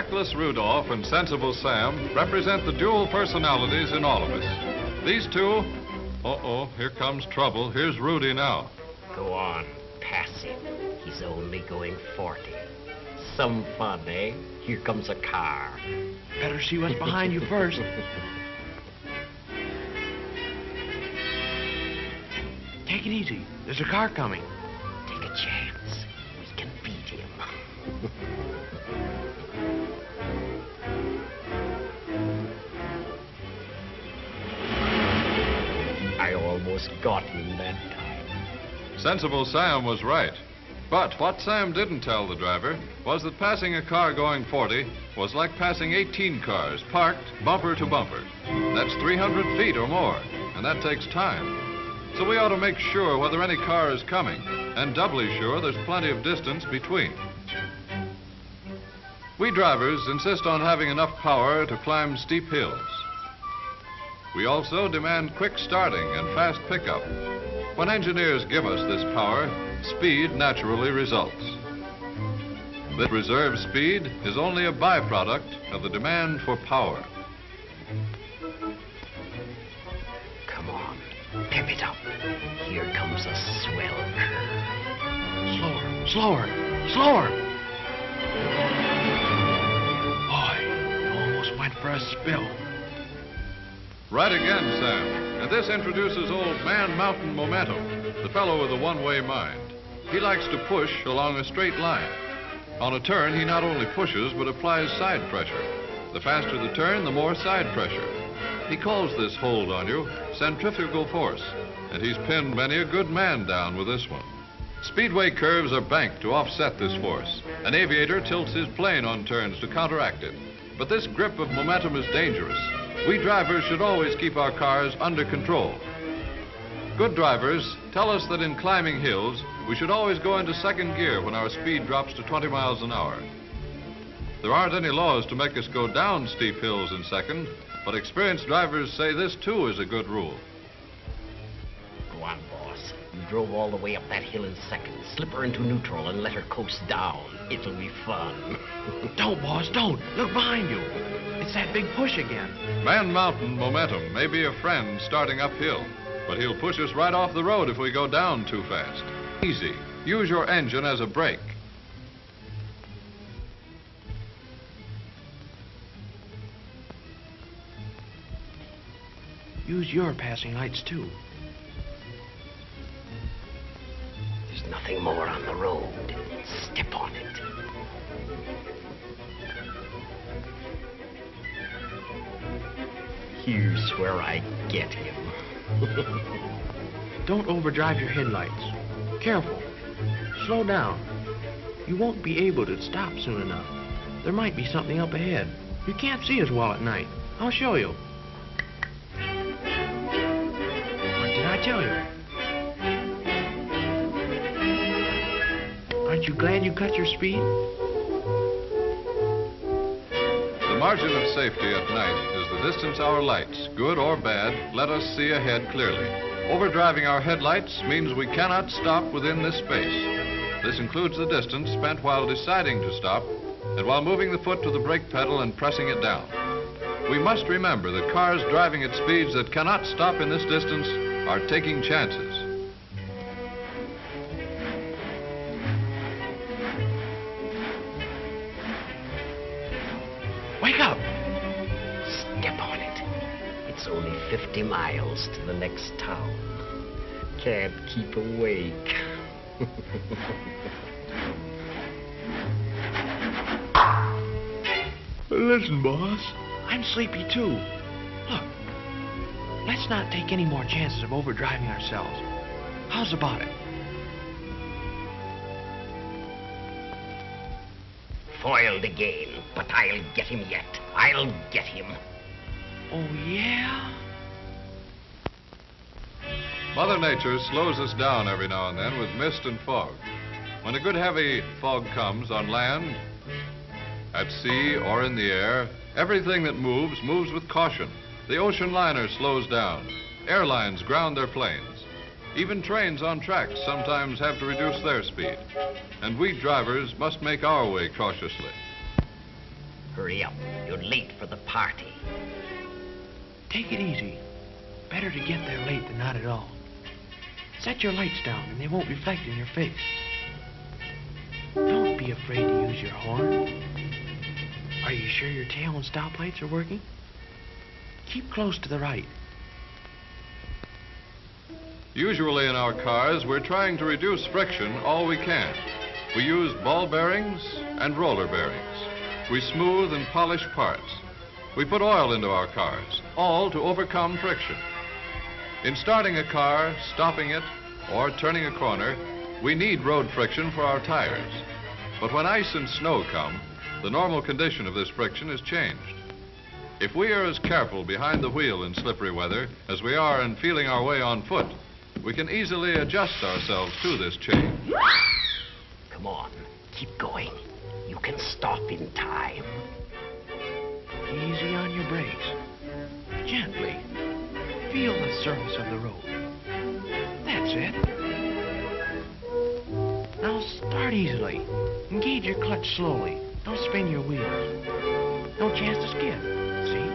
Reckless Rudolph and Sensible Sam represent the dual personalities in all of us. These two, here comes trouble. Here's Rudy now. Go on, pass him. He's only going 40. Some fun, eh? Here comes a car. Better see what's behind you first. Take it easy. There's a car coming. Take a chance. We can beat him. I almost got him that time. Sensible Sam was right. But what Sam didn't tell the driver was that passing a car going 40 was like passing 18 cars parked bumper to bumper. That's 300 feet or more, and that takes time. So we ought to make sure whether any car is coming, and doubly sure there's plenty of distance between. We drivers insist on having enough power to climb steep hills. We also demand quick starting and fast pickup. When engineers give us this power, speed naturally results. This reserve speed is only a byproduct of the demand for power. Come on, pep it up. Here comes a swell curve. Slower, slower. Boy, you almost went for a spill. Right again, Sam. And this introduces old Man Mountain Momentum, the fellow with a one-way mind. He likes to push along a straight line. On a turn, he not only pushes, but applies side pressure. The faster the turn, the more side pressure. He calls this hold on you centrifugal force, and he's pinned many a good man down with this one. Speedway curves are banked to offset this force. An aviator tilts his plane on turns to counteract it. But this grip of momentum is dangerous. We drivers should always keep our cars under control. Good drivers tell us that in climbing hills, we should always go into second gear when our speed drops to 20 miles an hour. There aren't any laws to make us go down steep hills in second, but experienced drivers say this too is a good rule. Go on, boss. You drove all the way up that hill in second. Slip her into neutral and let her coast down. It'll be fun. Don't, boss, don't. Look behind you. It's that big push again. Man Mountain Momentum may be a friend starting uphill, but he'll push us right off the road if we go down too fast. Easy. Use your engine as a brake. Use your passing lights, too. There's nothing more on the road. Step on it. Here's where I get him. Don't overdrive your headlights. Careful. Slow down. You won't be able to stop soon enough. There might be something up ahead. You can't see as well at night. I'll show you. What did I tell you? Aren't you glad you cut your speed? The margin of safety at night is the distance our lights, good or bad, let us see ahead clearly. Overdriving our headlights means we cannot stop within this space. This includes the distance spent while deciding to stop and while moving the foot to the brake pedal and pressing it down. We must remember that cars driving at speeds that cannot stop in this distance are taking chances. Wake up! Step on it. It's only 50 miles to the next town. Can't keep awake. Listen, boss. I'm sleepy, too. Look, let's not take any more chances of overdriving ourselves. How's about it? Foiled again, but I'll get him yet. I'll get him. Oh, yeah? Mother Nature slows us down every now and then with mist and fog. When a good heavy fog comes on land, at sea or in the air, everything that moves with caution. The ocean liner slows down. Airlines ground their planes. Even trains on tracks sometimes have to reduce their speed. And we drivers must make our way cautiously. Hurry up. You're late for the party. Take it easy. Better to get there late than not at all. Set your lights down and they won't reflect in your face. Don't be afraid to use your horn. Are you sure your tail and stoplights are working? Keep close to the right. Usually in our cars, we're trying to reduce friction all we can. We use ball bearings and roller bearings. We smooth and polish parts. We put oil into our cars, all to overcome friction. In starting a car, stopping it, or turning a corner, we need road friction for our tires. But when ice and snow come, the normal condition of this friction is changed. If we are as careful behind the wheel in slippery weather as we are in feeling our way on foot, we can easily adjust ourselves to this change. Come on, keep going. You can stop in time. Easy on your brakes. Gently. Feel the surface of the road. That's it. Now start easily. Engage your clutch slowly. Don't spin your wheels. No chance to skid. See?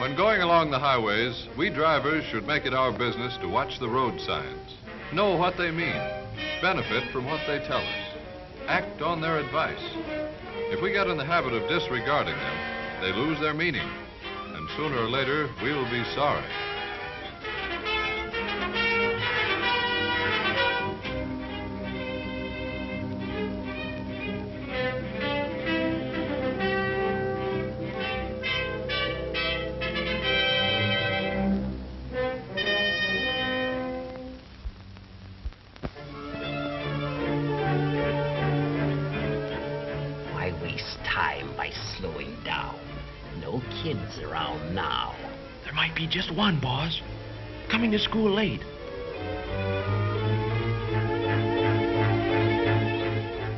When going along the highways, we drivers should make it our business to watch the road signs, know what they mean, benefit from what they tell us, act on their advice. If we get in the habit of disregarding them, they lose their meaning, and sooner or later, we'll be sorry. Why waste time by slowing down? No kids around now. There might be just one, boss. Coming to school late.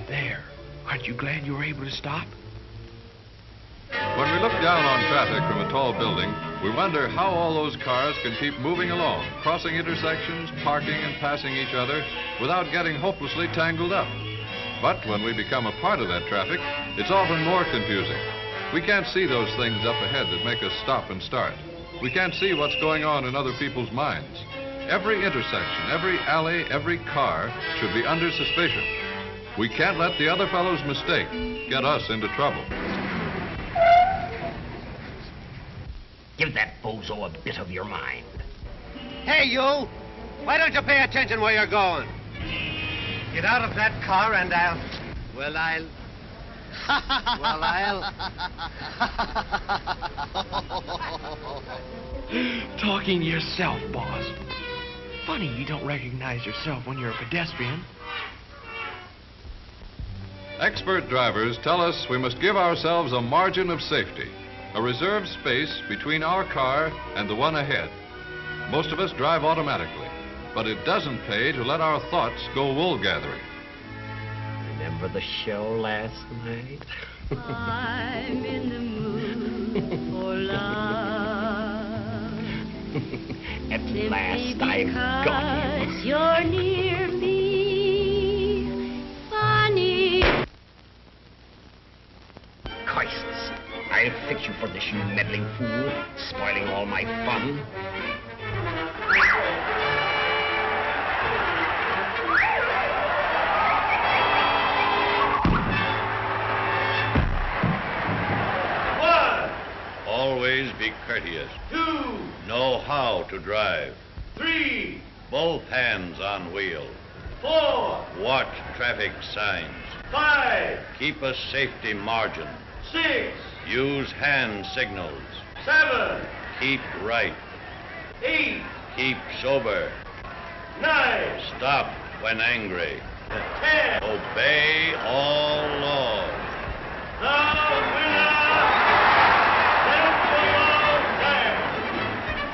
There. Aren't you glad you were able to stop? When we look down on traffic from a tall building, we wonder how all those cars can keep moving along, crossing intersections, parking and passing each other without getting hopelessly tangled up. But when we become a part of that traffic, it's often more confusing. We can't see those things up ahead that make us stop and start. We can't see what's going on in other people's minds. Every intersection, every alley, every car should be under suspicion. We can't let the other fellow's mistake get us into trouble. Give that bozo a bit of your mind. Hey, you! Why don't you pay attention where you're going? Get out of that car and I'll... Talking to yourself, boss. Funny you don't recognize yourself when you're a pedestrian. Expert drivers tell us we must give ourselves a margin of safety, a reserved space between our car and the one ahead. Most of us drive automatically, but it doesn't pay to let our thoughts go wool gathering. Remember the show last night? I'm in the mood for love. At last I've got him. Because you're near me. Funny. Christs, I'll fix you for this, you meddling fool, spoiling all my fun. Always be courteous. 2. Know how to drive. 3, Both hands on wheel. 4, Watch traffic signs. 5, Keep a safety margin. 6, Use hand signals. 7, Keep right. 8, Keep sober. 9, Stop when angry. 10. Obey all laws.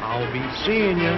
I'll be seeing you.